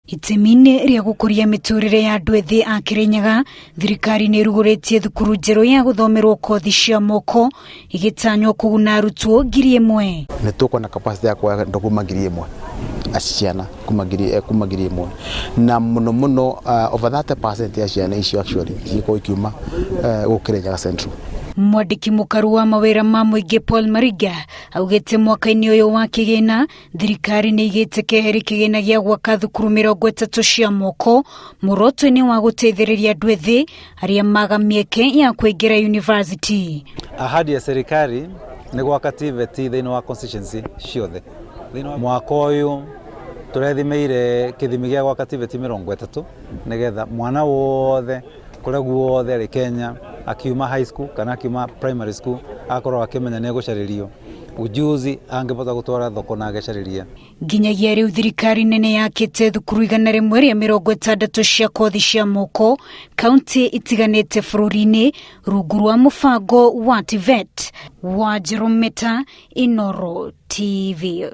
Itemi-inĩ rĩa gũkũria mĩtũrĩre ya andũ ethĩ a Kirinyaga, thirikari nĩ ĩrugũrĩtie thukuru njerũ ya gũthomerwo kothi cia moko igĩtanywo kũguna arutwo 1,000. Nĩ tuko na capacity ya kwa ndokuma 1,000 aciana kuma 1,000 na muno over 30% ya ciana icio actually ziko ikiuma Kirinyaga Central. Mwandiki mũkaru wa mawĩra ma mũingĩ Paul Mariga augĩte mwaka-inĩ ũyũ wa kĩgĩna thirikari nĩ igĩte keheri kĩgĩna gĩa gwaka thukuru 30 cia moko muoroto-inĩ wa gũteithĩrĩria andũ ethĩ arĩa maga mĩeke ya kũingĩra university. Ahadi ya serikali nĩ gwaka TVET thĩinĩ wa constituency ciothe. Mwaka ũyũ tũrethimeire kĩthimi gĩa gwaka TVET 30 nĩgetha mwana wothe kũrĩa guothe arĩ Kenya akiuma high school kana akiuma primary school akorwo akimenya nĩ gũcarĩrio ujuzi angĩbota gũtwara thoko na agĩcarĩria. Nginyagia rĩu thirikari nene yakĩte thukuru 160 cia kothi cia moko kaunti itiganĩte bũrũri-inĩ rungu rwa mũbango wa TVET. Wanjiru Meta, Inooro TV.